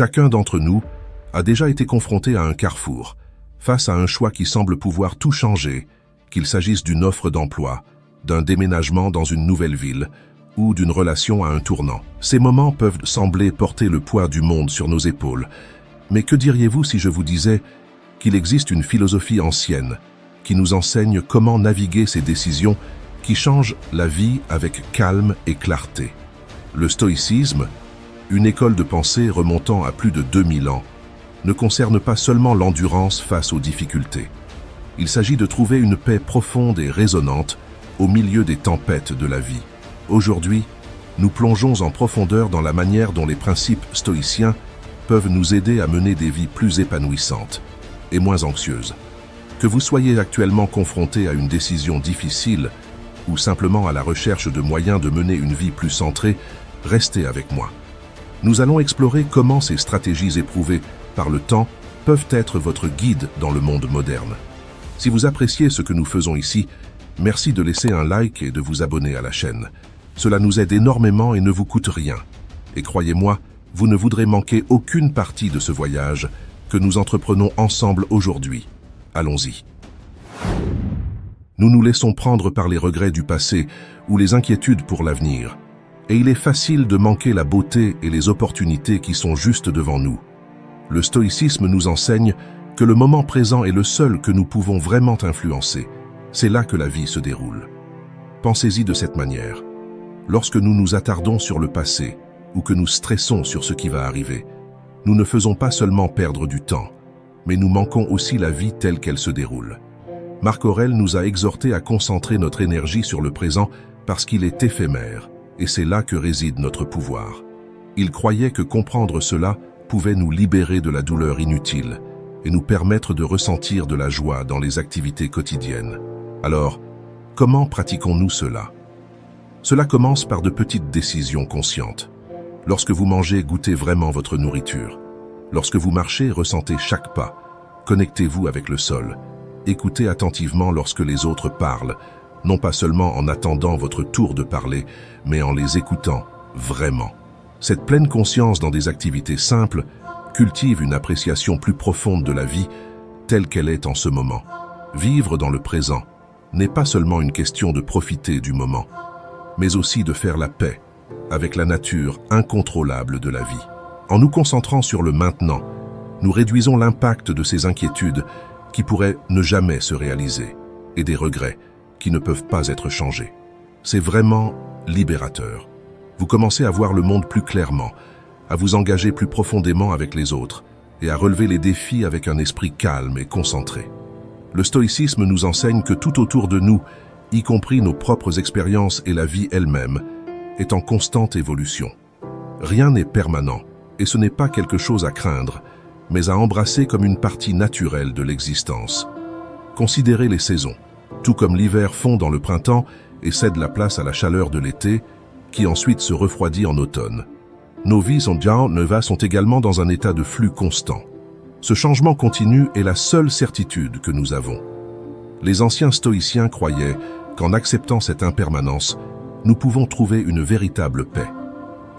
Chacun d'entre nous a déjà été confronté à un carrefour, face à un choix qui semble pouvoir tout changer, qu'il s'agisse d'une offre d'emploi, d'un déménagement dans une nouvelle ville ou d'une relation à un tournant. Ces moments peuvent sembler porter le poids du monde sur nos épaules. Mais que diriez-vous si je vous disais qu'il existe une philosophie ancienne qui nous enseigne comment naviguer ces décisions qui changent la vie avec calme et clarté? Le stoïcisme, une école de pensée remontant à plus de 2000 ans, ne concerne pas seulement l'endurance face aux difficultés. Il s'agit de trouver une paix profonde et résonnante au milieu des tempêtes de la vie. Aujourd'hui, nous plongeons en profondeur dans la manière dont les principes stoïciens peuvent nous aider à mener des vies plus épanouissantes et moins anxieuses. Que vous soyez actuellement confronté à une décision difficile ou simplement à la recherche de moyens de mener une vie plus centrée, restez avec moi. Nous allons explorer comment ces stratégies éprouvées par le temps peuvent être votre guide dans le monde moderne. Si vous appréciez ce que nous faisons ici, merci de laisser un like et de vous abonner à la chaîne. Cela nous aide énormément et ne vous coûte rien. Et croyez-moi, vous ne voudrez manquer aucune partie de ce voyage que nous entreprenons ensemble aujourd'hui. Allons-y. Nous nous laissons prendre par les regrets du passé ou les inquiétudes pour l'avenir. Et il est facile de manquer la beauté et les opportunités qui sont juste devant nous. Le stoïcisme nous enseigne que le moment présent est le seul que nous pouvons vraiment influencer. C'est là que la vie se déroule. Pensez-y de cette manière. Lorsque nous nous attardons sur le passé ou que nous stressons sur ce qui va arriver, nous ne faisons pas seulement perdre du temps, mais nous manquons aussi la vie telle qu'elle se déroule. Marc Aurèle nous a exhortés à concentrer notre énergie sur le présent parce qu'il est éphémère, et c'est là que réside notre pouvoir. Il croyait que comprendre cela pouvait nous libérer de la douleur inutile et nous permettre de ressentir de la joie dans les activités quotidiennes. Alors, comment pratiquons-nous cela? Cela commence par de petites décisions conscientes. Lorsque vous mangez, goûtez vraiment votre nourriture. Lorsque vous marchez, ressentez chaque pas. Connectez-vous avec le sol. Écoutez attentivement lorsque les autres parlent, non pas seulement en attendant votre tour de parler, mais en les écoutant vraiment. Cette pleine conscience dans des activités simples cultive une appréciation plus profonde de la vie telle qu'elle est en ce moment. Vivre dans le présent n'est pas seulement une question de profiter du moment, mais aussi de faire la paix avec la nature incontrôlable de la vie. En nous concentrant sur le maintenant, nous réduisons l'impact de ces inquiétudes qui pourraient ne jamais se réaliser et des regrets qui ne peuvent pas être changés. C'est vraiment libérateur. Vous commencez à voir le monde plus clairement, à vous engager plus profondément avec les autres et à relever les défis avec un esprit calme et concentré. Le stoïcisme nous enseigne que tout autour de nous, y compris nos propres expériences et la vie elle-même, est en constante évolution. Rien n'est permanent et ce n'est pas quelque chose à craindre, mais à embrasser comme une partie naturelle de l'existence. Considérez les saisons. Tout comme l'hiver fond dans le printemps et cède la place à la chaleur de l'été, qui ensuite se refroidit en automne. Nos vies sont également dans un état de flux constant. Ce changement continu est la seule certitude que nous avons. Les anciens stoïciens croyaient qu'en acceptant cette impermanence, nous pouvons trouver une véritable paix.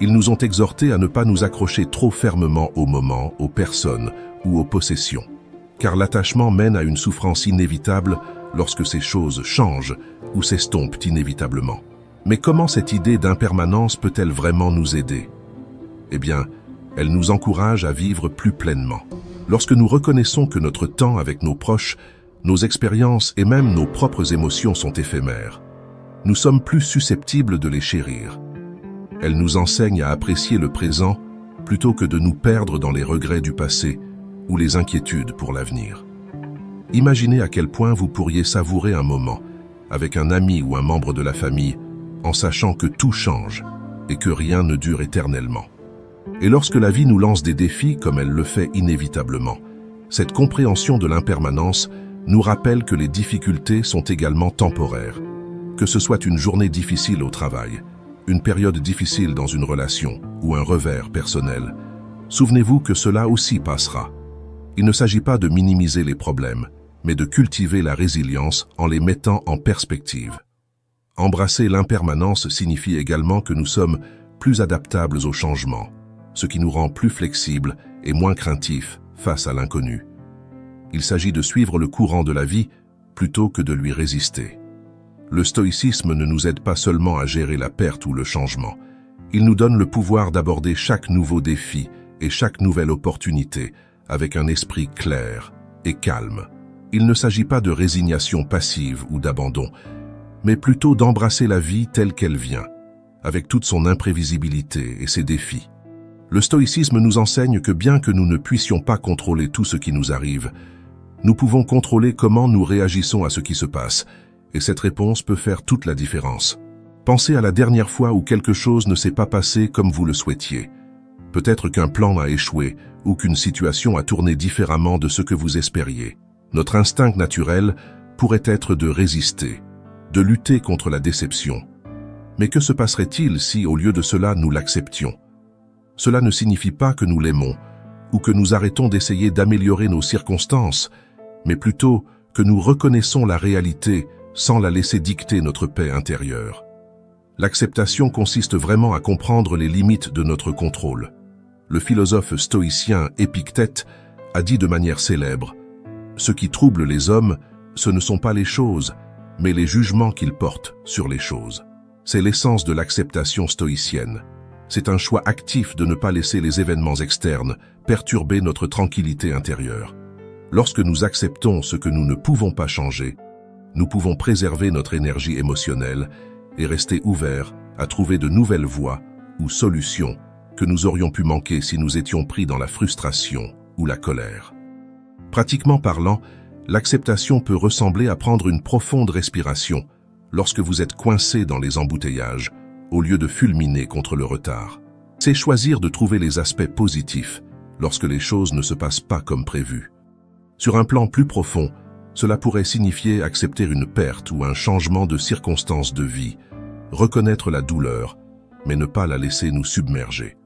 Ils nous ont exhortés à ne pas nous accrocher trop fermement au moment, aux personnes ou aux possessions, car l'attachement mène à une souffrance inévitable lorsque ces choses changent ou s'estompent inévitablement. Mais comment cette idée d'impermanence peut-elle vraiment nous aider? Eh bien, elle nous encourage à vivre plus pleinement. Lorsque nous reconnaissons que notre temps avec nos proches, nos expériences et même nos propres émotions sont éphémères, nous sommes plus susceptibles de les chérir. Elle nous enseigne à apprécier le présent plutôt que de nous perdre dans les regrets du passé ou les inquiétudes pour l'avenir. Imaginez à quel point vous pourriez savourer un moment avec un ami ou un membre de la famille en sachant que tout change et que rien ne dure éternellement. Et lorsque la vie nous lance des défis comme elle le fait inévitablement, cette compréhension de l'impermanence nous rappelle que les difficultés sont également temporaires. Que ce soit une journée difficile au travail, une période difficile dans une relation ou un revers personnel, souvenez-vous que cela aussi passera. Il ne s'agit pas de minimiser les problèmes, mais de cultiver la résilience en les mettant en perspective. Embrasser l'impermanence signifie également que nous sommes plus adaptables aux changements. ce qui nous rend plus flexibles et moins craintifs face à l'inconnu. Il s'agit de suivre le courant de la vie plutôt que de lui résister. Le stoïcisme ne nous aide pas seulement à gérer la perte ou le changement. Il nous donne le pouvoir d'aborder chaque nouveau défi et chaque nouvelle opportunité avec un esprit clair et calme. Il ne s'agit pas de résignation passive ou d'abandon, mais plutôt d'embrasser la vie telle qu'elle vient, avec toute son imprévisibilité et ses défis. Le stoïcisme nous enseigne que bien que nous ne puissions pas contrôler tout ce qui nous arrive, nous pouvons contrôler comment nous réagissons à ce qui se passe, et cette réponse peut faire toute la différence. Pensez à la dernière fois où quelque chose ne s'est pas passé comme vous le souhaitiez. Peut-être qu'un plan a échoué ou qu'une situation a tourné différemment de ce que vous espériez. Notre instinct naturel pourrait être de résister, de lutter contre la déception. Mais que se passerait-il si, au lieu de cela, nous l'acceptions? Cela ne signifie pas que nous l'aimons ou que nous arrêtons d'essayer d'améliorer nos circonstances, mais plutôt que nous reconnaissons la réalité sans la laisser dicter notre paix intérieure. L'acceptation consiste vraiment à comprendre les limites de notre contrôle. Le philosophe stoïcien Épictète a dit de manière célèbre « Ce qui trouble les hommes, ce ne sont pas les choses, mais les jugements qu'ils portent sur les choses. » C'est l'essence de l'acceptation stoïcienne. C'est un choix actif de ne pas laisser les événements externes perturber notre tranquillité intérieure. Lorsque nous acceptons ce que nous ne pouvons pas changer, nous pouvons préserver notre énergie émotionnelle et rester ouverts à trouver de nouvelles voies ou solutions que nous aurions pu manquer si nous étions pris dans la frustration ou la colère. Pratiquement parlant, l'acceptation peut ressembler à prendre une profonde respiration lorsque vous êtes coincé dans les embouteillages, au lieu de fulminer contre le retard. C'est choisir de trouver les aspects positifs lorsque les choses ne se passent pas comme prévu. Sur un plan plus profond, cela pourrait signifier accepter une perte ou un changement de circonstances de vie, reconnaître la douleur, mais ne pas la laisser nous submerger.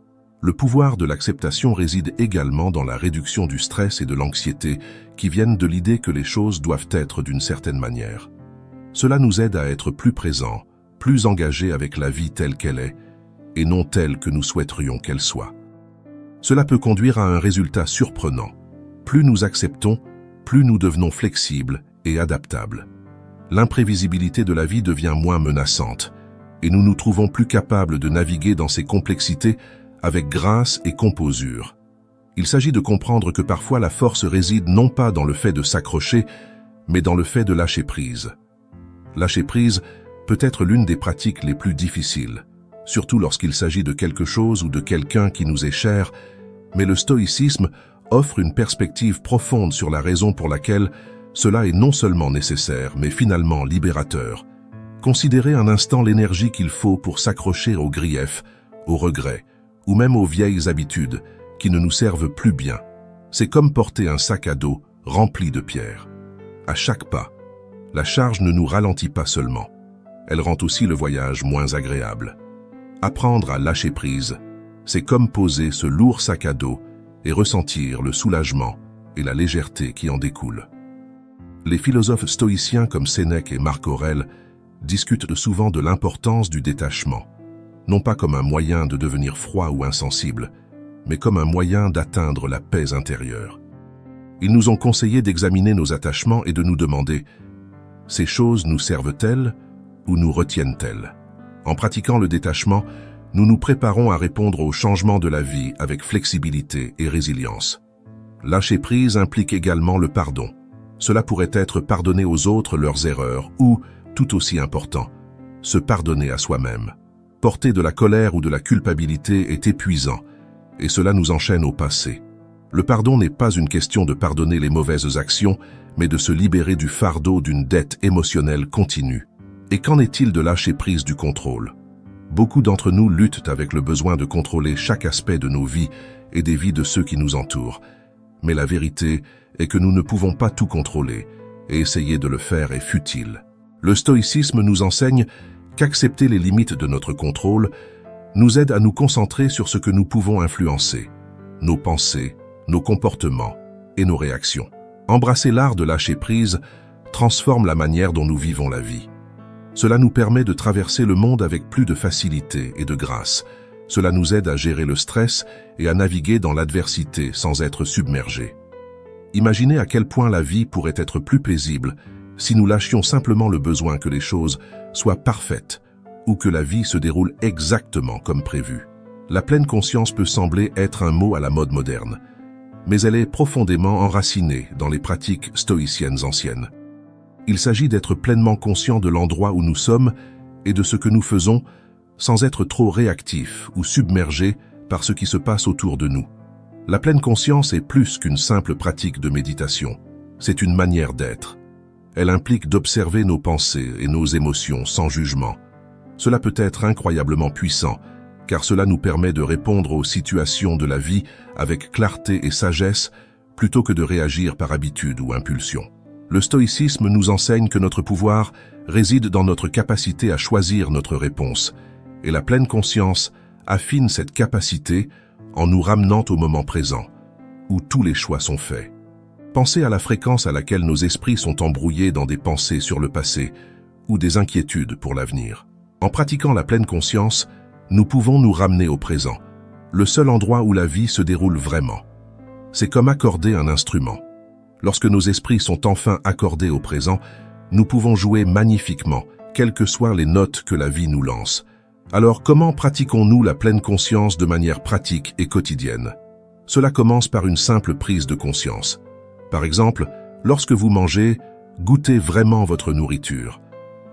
Le pouvoir de l'acceptation réside également dans la réduction du stress et de l'anxiété qui viennent de l'idée que les choses doivent être d'une certaine manière. Cela nous aide à être plus présents, plus engagés avec la vie telle qu'elle est, et non telle que nous souhaiterions qu'elle soit. Cela peut conduire à un résultat surprenant. Plus nous acceptons, plus nous devenons flexibles et adaptables. L'imprévisibilité de la vie devient moins menaçante, et nous nous trouvons plus capables de naviguer dans ces complexités avec grâce et composure. Il s'agit de comprendre que parfois la force réside non pas dans le fait de s'accrocher, mais dans le fait de lâcher prise. Lâcher prise peut être l'une des pratiques les plus difficiles, surtout lorsqu'il s'agit de quelque chose ou de quelqu'un qui nous est cher, mais le stoïcisme offre une perspective profonde sur la raison pour laquelle cela est non seulement nécessaire, mais finalement libérateur. Considérez un instant l'énergie qu'il faut pour s'accrocher aux griefs, aux regrets, ou même aux vieilles habitudes qui ne nous servent plus bien. C'est comme porter un sac à dos rempli de pierres. À chaque pas, la charge ne nous ralentit pas seulement, elle rend aussi le voyage moins agréable. Apprendre à lâcher prise, c'est comme poser ce lourd sac à dos et ressentir le soulagement et la légèreté qui en découlent. Les philosophes stoïciens comme Sénèque et Marc Aurèle discutent souvent de l'importance du détachement, non pas comme un moyen de devenir froid ou insensible, mais comme un moyen d'atteindre la paix intérieure. Ils nous ont conseillé d'examiner nos attachements et de nous demander « Ces choses nous servent-elles ou nous retiennent-elles » En pratiquant le détachement, nous nous préparons à répondre aux changements de la vie avec flexibilité et résilience. Lâcher prise implique également le pardon. Cela pourrait être pardonner aux autres leurs erreurs ou, tout aussi important, se pardonner à soi-même. Porter de la colère ou de la culpabilité est épuisant, et cela nous enchaîne au passé. Le pardon n'est pas une question de pardonner les mauvaises actions, mais de se libérer du fardeau d'une dette émotionnelle continue. Et qu'en est-il de lâcher prise du contrôle? Beaucoup d'entre nous luttent avec le besoin de contrôler chaque aspect de nos vies et des vies de ceux qui nous entourent. Mais la vérité est que nous ne pouvons pas tout contrôler, et essayer de le faire est futile. Le stoïcisme nous enseigne qu'accepter les limites de notre contrôle nous aide à nous concentrer sur ce que nous pouvons influencer, nos pensées, nos comportements et nos réactions. Embrasser l'art de lâcher prise transforme la manière dont nous vivons la vie. Cela nous permet de traverser le monde avec plus de facilité et de grâce, Cela nous aide à gérer le stress et à naviguer dans l'adversité sans être submergés. Imaginez à quel point la vie pourrait être plus paisible si nous lâchions simplement le besoin que les choses soient parfaites ou que la vie se déroule exactement comme prévu. La pleine conscience peut sembler être un mot à la mode moderne, mais elle est profondément enracinée dans les pratiques stoïciennes anciennes. Il s'agit d'être pleinement conscient de l'endroit où nous sommes et de ce que nous faisons sans être trop réactifs ou submergés par ce qui se passe autour de nous. La pleine conscience est plus qu'une simple pratique de méditation. C'est une manière d'être. Elle implique d'observer nos pensées et nos émotions sans jugement. Cela peut être incroyablement puissant, car cela nous permet de répondre aux situations de la vie avec clarté et sagesse, plutôt que de réagir par habitude ou impulsion. Le stoïcisme nous enseigne que notre pouvoir réside dans notre capacité à choisir notre réponse, et la pleine conscience affine cette capacité en nous ramenant au moment présent, où tous les choix sont faits. Pensez à la fréquence à laquelle nos esprits sont embrouillés dans des pensées sur le passé ou des inquiétudes pour l'avenir. En pratiquant la pleine conscience, nous pouvons nous ramener au présent, le seul endroit où la vie se déroule vraiment. C'est comme accorder un instrument. Lorsque nos esprits sont enfin accordés au présent, nous pouvons jouer magnifiquement, quelles que soient les notes que la vie nous lance. Alors comment pratiquons-nous la pleine conscience de manière pratique et quotidienne? Cela commence par une simple prise de conscience. Par exemple, lorsque vous mangez, goûtez vraiment votre nourriture.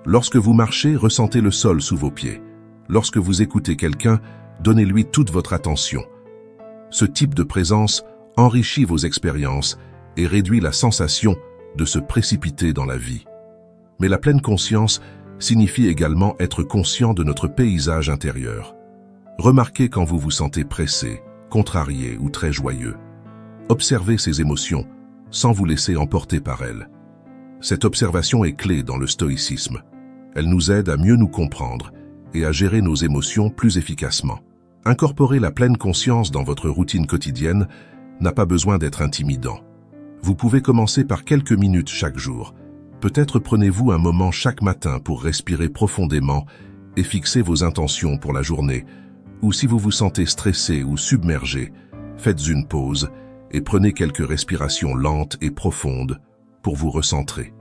Lorsque vous marchez, ressentez le sol sous vos pieds. Lorsque vous écoutez quelqu'un, donnez-lui toute votre attention. Ce type de présence enrichit vos expériences et réduit la sensation de se précipiter dans la vie. Mais la pleine conscience signifie également être conscient de notre paysage intérieur. Remarquez quand vous vous sentez pressé, contrarié ou très joyeux. Observez ces émotions sans vous laisser emporter par elles. Cette observation est clé dans le stoïcisme. Elle nous aide à mieux nous comprendre et à gérer nos émotions plus efficacement. Incorporer la pleine conscience dans votre routine quotidienne n'a pas besoin d'être intimidant. Vous pouvez commencer par quelques minutes chaque jour. Peut-être prenez-vous un moment chaque matin pour respirer profondément et fixer vos intentions pour la journée. Ou si vous vous sentez stressé ou submergé, faites une pause et prenez quelques respirations lentes et profondes pour vous recentrer.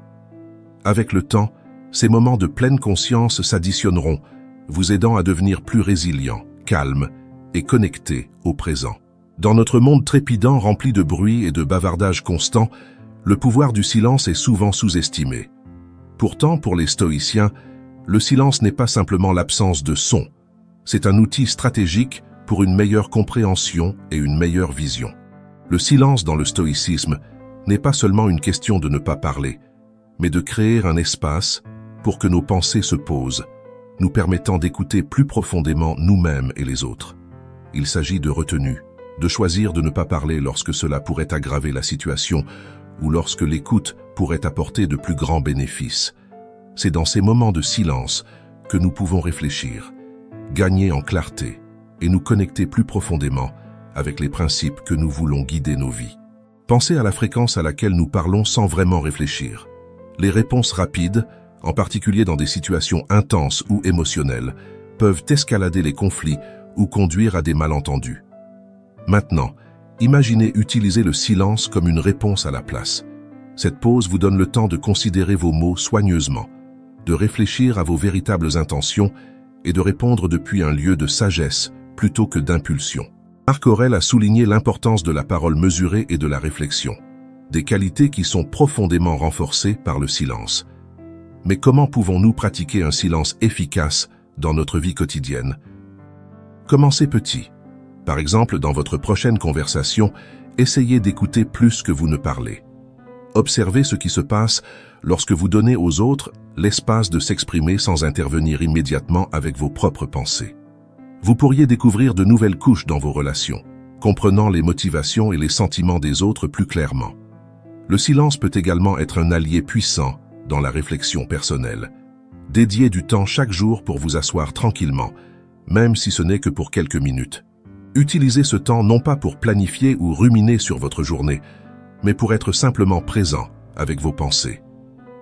Avec le temps, ces moments de pleine conscience s'additionneront, vous aidant à devenir plus résilient, calme et connecté au présent. Dans notre monde trépidant rempli de bruit et de bavardage constant, le pouvoir du silence est souvent sous-estimé. Pourtant, pour les stoïciens, le silence n'est pas simplement l'absence de son. C'est un outil stratégique pour une meilleure compréhension et une meilleure vision. Le silence dans le stoïcisme n'est pas seulement une question de ne pas parler, mais de créer un espace pour que nos pensées se posent, nous permettant d'écouter plus profondément nous-mêmes et les autres. Il s'agit de retenue, de choisir de ne pas parler lorsque cela pourrait aggraver la situation ou lorsque l'écoute pourrait apporter de plus grands bénéfices. C'est dans ces moments de silence que nous pouvons réfléchir, gagner en clarté et nous connecter plus profondément avec les principes que nous voulons guider nos vies. Pensez à la fréquence à laquelle nous parlons sans vraiment réfléchir. Les réponses rapides, en particulier dans des situations intenses ou émotionnelles, peuvent escalader les conflits ou conduire à des malentendus. Maintenant, imaginez utiliser le silence comme une réponse à la place. Cette pause vous donne le temps de considérer vos mots soigneusement, de réfléchir à vos véritables intentions et de répondre depuis un lieu de sagesse plutôt que d'impulsion. Marc Aurèle a souligné l'importance de la parole mesurée et de la réflexion, des qualités qui sont profondément renforcées par le silence. Mais comment pouvons-nous pratiquer un silence efficace dans notre vie quotidienne? Commencez petit. Par exemple, dans votre prochaine conversation, essayez d'écouter plus que vous ne parlez. Observez ce qui se passe lorsque vous donnez aux autres l'espace de s'exprimer sans intervenir immédiatement avec vos propres pensées. Vous pourriez découvrir de nouvelles couches dans vos relations, comprenant les motivations et les sentiments des autres plus clairement. Le silence peut également être un allié puissant dans la réflexion personnelle. Dédiez du temps chaque jour pour vous asseoir tranquillement, même si ce n'est que pour quelques minutes. Utilisez ce temps non pas pour planifier ou ruminer sur votre journée, mais pour être simplement présent avec vos pensées.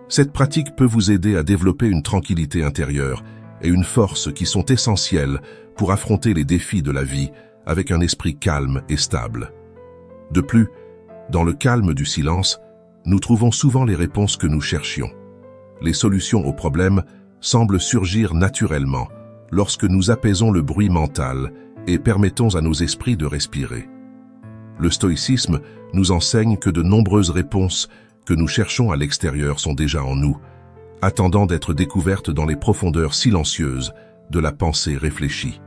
Cette pratique peut vous aider à développer une tranquillité intérieure et une force qui sont essentielles pour affronter les défis de la vie avec un esprit calme et stable. De plus, dans le calme du silence, nous trouvons souvent les réponses que nous cherchions. Les solutions aux problèmes semblent surgir naturellement lorsque nous apaisons le bruit mental et permettons à nos esprits de respirer. Le stoïcisme nous enseigne que de nombreuses réponses que nous cherchons à l'extérieur sont déjà en nous, attendant d'être découvertes dans les profondeurs silencieuses de la pensée réfléchie.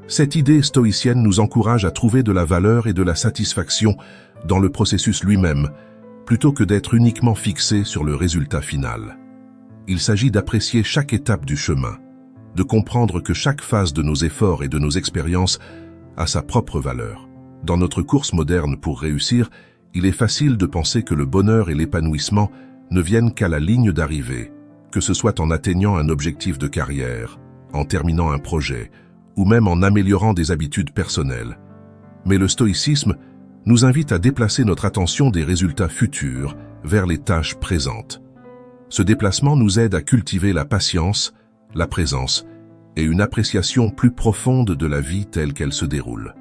Cette idée stoïcienne nous encourage à trouver de la valeur et de la satisfaction dans le processus lui-même, plutôt que d'être uniquement fixé sur le résultat final. Il s'agit d'apprécier chaque étape du chemin, de comprendre que chaque phase de nos efforts et de nos expériences a sa propre valeur. Dans notre course moderne pour réussir, il est facile de penser que le bonheur et l'épanouissement ne viennent qu'à la ligne d'arrivée, que ce soit en atteignant un objectif de carrière, en terminant un projet, ou même en améliorant des habitudes personnelles. Mais le stoïcisme nous invite à déplacer notre attention des résultats futurs vers les tâches présentes. Ce déplacement nous aide à cultiver la patience, la présence et une appréciation plus profonde de la vie telle qu'elle se déroule.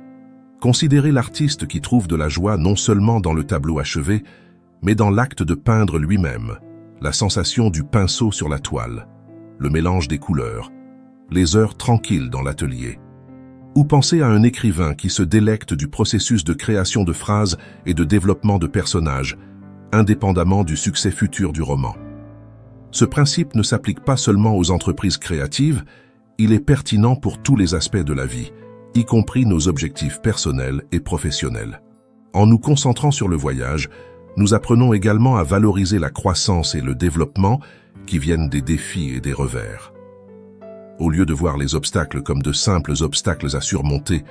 Considérez l'artiste qui trouve de la joie non seulement dans le tableau achevé, mais dans l'acte de peindre lui-même, la sensation du pinceau sur la toile, le mélange des couleurs, les heures tranquilles dans l'atelier. Ou pensez à un écrivain qui se délecte du processus de création de phrases et de développement de personnages, indépendamment du succès futur du roman. Ce principe ne s'applique pas seulement aux entreprises créatives, il est pertinent pour tous les aspects de la vie, y compris nos objectifs personnels et professionnels. En nous concentrant sur le voyage, nous apprenons également à valoriser la croissance et le développement qui viennent des défis et des revers. Au lieu de voir les obstacles comme de simples obstacles à surmonter,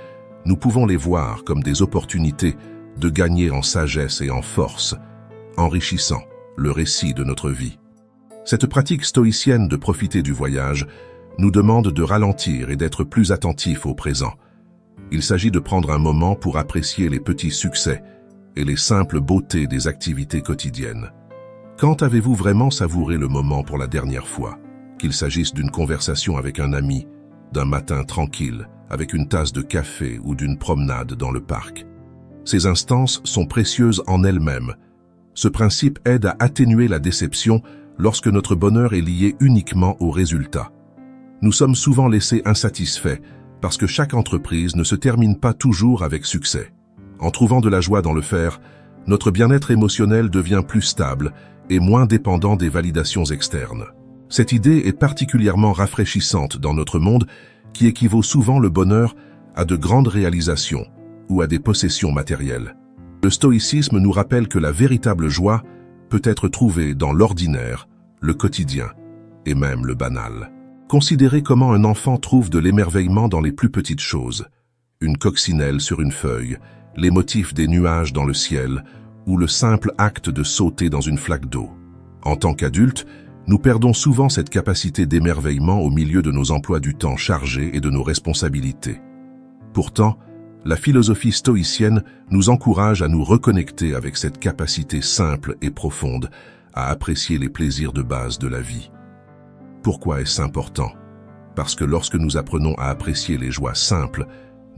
nous pouvons les voir comme des opportunités de gagner en sagesse et en force, enrichissant le récit de notre vie. Cette pratique stoïcienne de profiter du voyage nous demande de ralentir et d'être plus attentifs au présent. Il s'agit de prendre un moment pour apprécier les petits succès et les simples beautés des activités quotidiennes. Quand avez-vous vraiment savouré le moment pour la dernière fois? Qu'il s'agisse d'une conversation avec un ami, d'un matin tranquille, avec une tasse de café ou d'une promenade dans le parc. Ces instances sont précieuses en elles-mêmes. Ce principe aide à atténuer la déception lorsque notre bonheur est lié uniquement aux résultats. Nous sommes souvent laissés insatisfaits parce que chaque entreprise ne se termine pas toujours avec succès. En trouvant de la joie dans le faire, notre bien-être émotionnel devient plus stable et moins dépendant des validations externes. Cette idée est particulièrement rafraîchissante dans notre monde qui équivaut souvent le bonheur à de grandes réalisations ou à des possessions matérielles. Le stoïcisme nous rappelle que la véritable joie peut être trouvée dans l'ordinaire, le quotidien et même le banal. Considérez comment un enfant trouve de l'émerveillement dans les plus petites choses. Une coccinelle sur une feuille, les motifs des nuages dans le ciel ou le simple acte de sauter dans une flaque d'eau. En tant qu'adultes, nous perdons souvent cette capacité d'émerveillement au milieu de nos emplois du temps chargés et de nos responsabilités. Pourtant, la philosophie stoïcienne nous encourage à nous reconnecter avec cette capacité simple et profonde à apprécier les plaisirs de base de la vie. Pourquoi est-ce important? Parce que lorsque nous apprenons à apprécier les joies simples,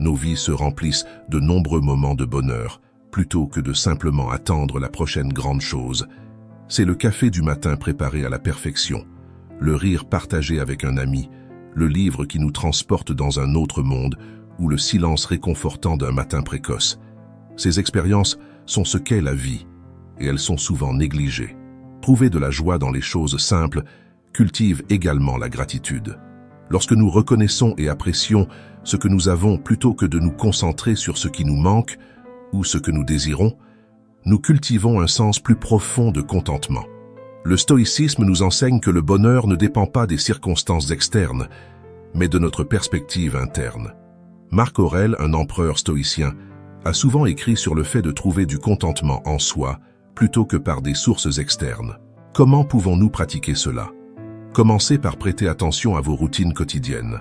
nos vies se remplissent de nombreux moments de bonheur, plutôt que de simplement attendre la prochaine grande chose. C'est le café du matin préparé à la perfection, le rire partagé avec un ami, le livre qui nous transporte dans un autre monde ou le silence réconfortant d'un matin précoce. Ces expériences sont ce qu'est la vie, et elles sont souvent négligées. Trouver de la joie dans les choses simples cultive également la gratitude. Lorsque nous reconnaissons et apprécions ce que nous avons plutôt que de nous concentrer sur ce qui nous manque ou ce que nous désirons, nous cultivons un sens plus profond de contentement. Le stoïcisme nous enseigne que le bonheur ne dépend pas des circonstances externes, mais de notre perspective interne. Marc Aurèle, un empereur stoïcien, a souvent écrit sur le fait de trouver du contentement en soi plutôt que par des sources externes. Comment pouvons-nous pratiquer cela? Commencez par prêter attention à vos routines quotidiennes.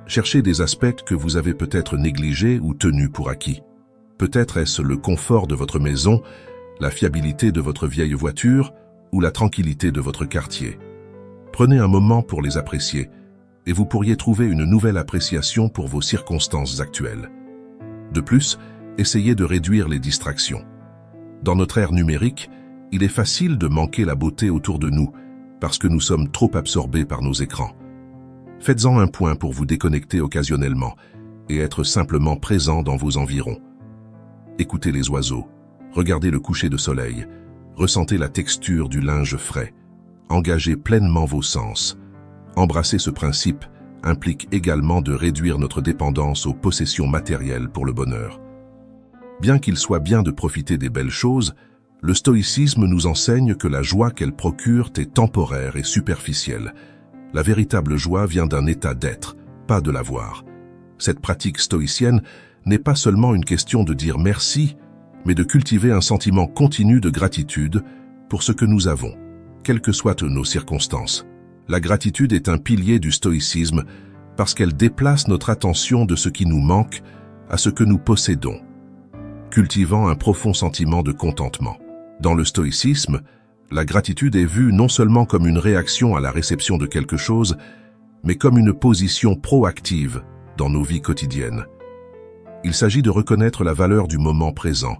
Cherchez des aspects que vous avez peut-être négligés ou tenus pour acquis. Peut-être est-ce le confort de votre maison, la fiabilité de votre vieille voiture ou la tranquillité de votre quartier. Prenez un moment pour les apprécier et vous pourriez trouver une nouvelle appréciation pour vos circonstances actuelles. De plus, essayez de réduire les distractions. Dans notre ère numérique, il est facile de manquer la beauté autour de nous parce que nous sommes trop absorbés par nos écrans. Faites-en un point pour vous déconnecter occasionnellement et être simplement présent dans vos environs. Écoutez les oiseaux, regardez le coucher de soleil, ressentez la texture du linge frais, engagez pleinement vos sens. Embrasser ce principe implique également de réduire notre dépendance aux possessions matérielles pour le bonheur. Bien qu'il soit bien de profiter des belles choses, le stoïcisme nous enseigne que la joie qu'elles procurent est temporaire et superficielle. La véritable joie vient d'un état d'être, pas de l'avoir. Cette pratique stoïcienne n'est pas seulement une question de dire merci, mais de cultiver un sentiment continu de gratitude pour ce que nous avons, quelles que soient nos circonstances. La gratitude est un pilier du stoïcisme parce qu'elle déplace notre attention de ce qui nous manque à ce que nous possédons, cultivant un profond sentiment de contentement. Dans le stoïcisme, la gratitude est vue non seulement comme une réaction à la réception de quelque chose, mais comme une position proactive dans nos vies quotidiennes. Il s'agit de reconnaître la valeur du moment présent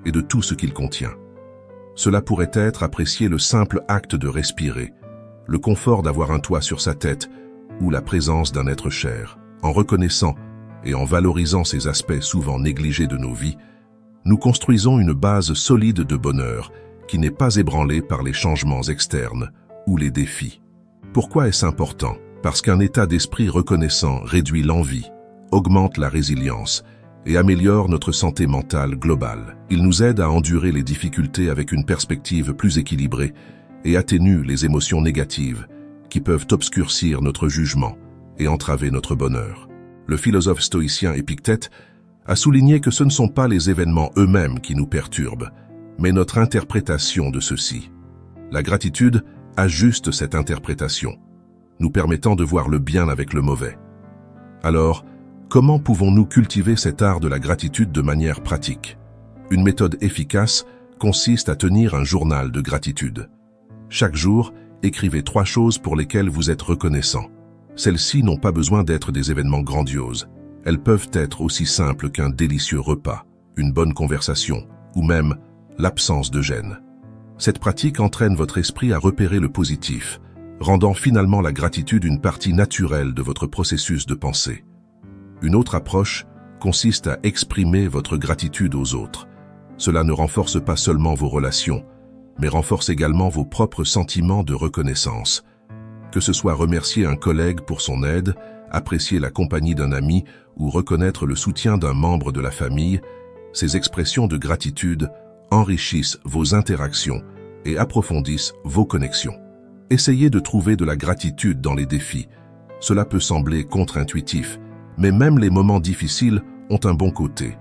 et de tout ce qu'il contient. Cela pourrait être apprécier le simple acte de respirer, le confort d'avoir un toit sur sa tête ou la présence d'un être cher. En reconnaissant et en valorisant ces aspects souvent négligés de nos vies, nous construisons une base solide de bonheur qui n'est pas ébranlée par les changements externes ou les défis. Pourquoi est-ce important? Parce qu'un état d'esprit reconnaissant réduit l'envie, augmente la résilience et améliore notre santé mentale globale. Il nous aide à endurer les difficultés avec une perspective plus équilibrée et atténue les émotions négatives qui peuvent obscurcir notre jugement et entraver notre bonheur. Le philosophe stoïcien Épictète a souligné que ce ne sont pas les événements eux-mêmes qui nous perturbent, mais notre interprétation de ceux-ci. La gratitude ajuste cette interprétation, nous permettant de voir le bien avec le mauvais. Alors, comment pouvons-nous cultiver cet art de la gratitude de manière pratique? Une méthode efficace consiste à tenir un journal de gratitude. Chaque jour, écrivez 3 choses pour lesquelles vous êtes reconnaissant. Celles-ci n'ont pas besoin d'être des événements grandioses. Elles peuvent être aussi simples qu'un délicieux repas, une bonne conversation ou même l'absence de gêne. Cette pratique entraîne votre esprit à repérer le positif, rendant finalement la gratitude une partie naturelle de votre processus de pensée. Une autre approche consiste à exprimer votre gratitude aux autres. Cela ne renforce pas seulement vos relations, mais renforce également vos propres sentiments de reconnaissance. Que ce soit remercier un collègue pour son aide, apprécier la compagnie d'un ami ou reconnaître le soutien d'un membre de la famille, ces expressions de gratitude enrichissent vos interactions et approfondissent vos connexions. Essayez de trouver de la gratitude dans les défis. Cela peut sembler contre-intuitif, mais même les moments difficiles ont un bon côté.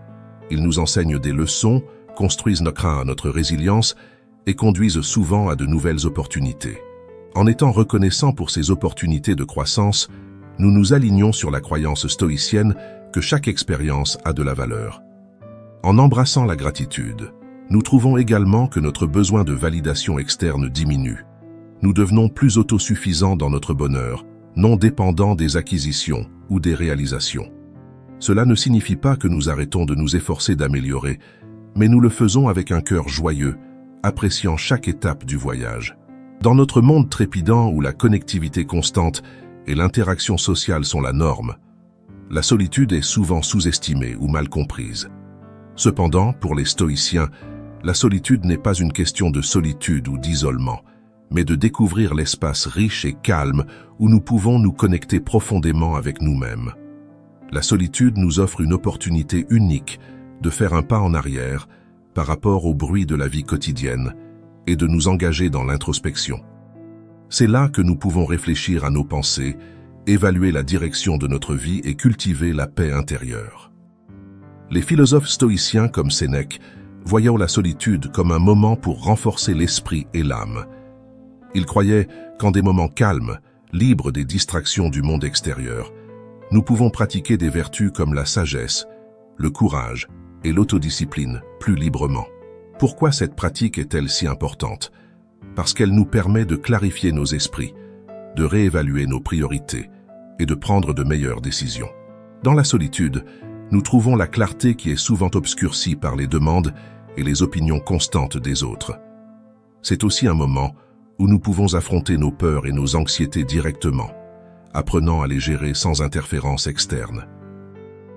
Ils nous enseignent des leçons, construisent notre résilience et conduisent souvent à de nouvelles opportunités. En étant reconnaissants pour ces opportunités de croissance, nous nous alignons sur la croyance stoïcienne que chaque expérience a de la valeur. En embrassant la gratitude, nous trouvons également que notre besoin de validation externe diminue. Nous devenons plus autosuffisants dans notre bonheur, non dépendants des acquisitions ou des réalisations. Cela ne signifie pas que nous arrêtons de nous efforcer d'améliorer, mais nous le faisons avec un cœur joyeux, appréciant chaque étape du voyage. Dans notre monde trépidant où la connectivité constante et l'interaction sociale sont la norme, la solitude est souvent sous-estimée ou mal comprise. Cependant, pour les stoïciens, la solitude n'est pas une question de solitude ou d'isolement, mais de découvrir l'espace riche et calme où nous pouvons nous connecter profondément avec nous-mêmes. La solitude nous offre une opportunité unique de faire un pas en arrière par rapport au bruit de la vie quotidienne et de nous engager dans l'introspection. C'est là que nous pouvons réfléchir à nos pensées, évaluer la direction de notre vie et cultiver la paix intérieure. Les philosophes stoïciens comme Sénèque voyaient la solitude comme un moment pour renforcer l'esprit et l'âme. Ils croyaient qu'en des moments calmes, libres des distractions du monde extérieur, nous pouvons pratiquer des vertus comme la sagesse, le courage et l'autodiscipline plus librement. Pourquoi cette pratique est-elle si importante? Parce qu'elle nous permet de clarifier nos esprits, de réévaluer nos priorités et de prendre de meilleures décisions. Dans la solitude, nous trouvons la clarté qui est souvent obscurcie par les demandes et les opinions constantes des autres. C'est aussi un moment où nous pouvons affronter nos peurs et nos anxiétés directement, apprenant à les gérer sans interférence externe.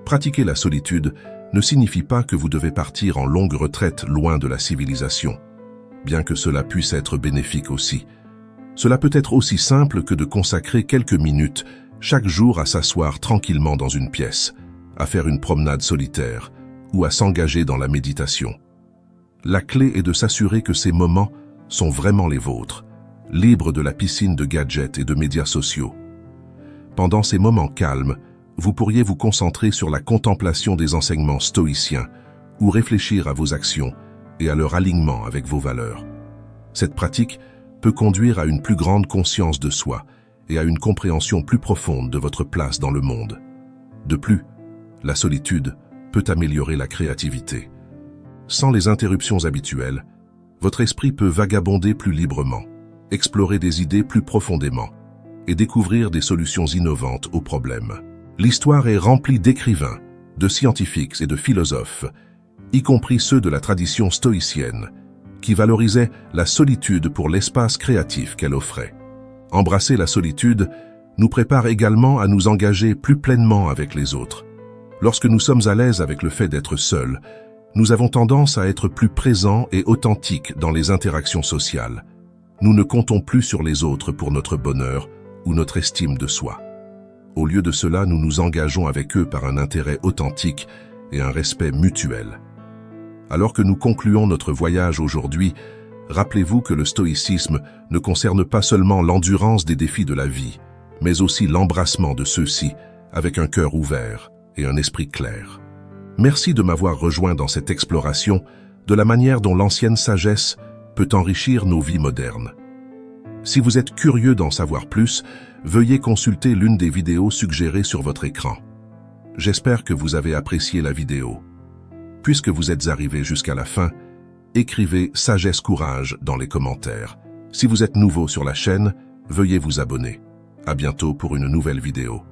Pratiquer la solitude ne signifie pas que vous devez partir en longue retraite loin de la civilisation, bien que cela puisse être bénéfique aussi. Cela peut être aussi simple que de consacrer quelques minutes chaque jour à s'asseoir tranquillement dans une pièce, à faire une promenade solitaire ou à s'engager dans la méditation. La clé est de s'assurer que ces moments sont vraiment les vôtres, libres de la piscine de gadgets et de médias sociaux. Pendant ces moments calmes, vous pourriez vous concentrer sur la contemplation des enseignements stoïciens ou réfléchir à vos actions et à leur alignement avec vos valeurs. Cette pratique peut conduire à une plus grande conscience de soi et à une compréhension plus profonde de votre place dans le monde. De plus, la solitude peut améliorer la créativité. Sans les interruptions habituelles, votre esprit peut vagabonder plus librement, explorer des idées plus profondément et découvrir des solutions innovantes aux problèmes. L'histoire est remplie d'écrivains, de scientifiques et de philosophes, y compris ceux de la tradition stoïcienne, qui valorisaient la solitude pour l'espace créatif qu'elle offrait. Embrasser la solitude nous prépare également à nous engager plus pleinement avec les autres. Lorsque nous sommes à l'aise avec le fait d'être seuls, nous avons tendance à être plus présents et authentiques dans les interactions sociales. Nous ne comptons plus sur les autres pour notre bonheur ou notre estime de soi. Au lieu de cela, nous nous engageons avec eux par un intérêt authentique et un respect mutuel. Alors que nous concluons notre voyage aujourd'hui, rappelez-vous que le stoïcisme ne concerne pas seulement l'endurance des défis de la vie, mais aussi l'embrassement de ceux-ci avec un cœur ouvert et un esprit clair. Merci de m'avoir rejoint dans cette exploration de la manière dont l'ancienne sagesse peut enrichir nos vies modernes. Si vous êtes curieux d'en savoir plus, veuillez consulter l'une des vidéos suggérées sur votre écran. J'espère que vous avez apprécié la vidéo. Puisque vous êtes arrivé jusqu'à la fin, écrivez « Sagesse Courage » dans les commentaires. Si vous êtes nouveau sur la chaîne, veuillez vous abonner. À bientôt pour une nouvelle vidéo.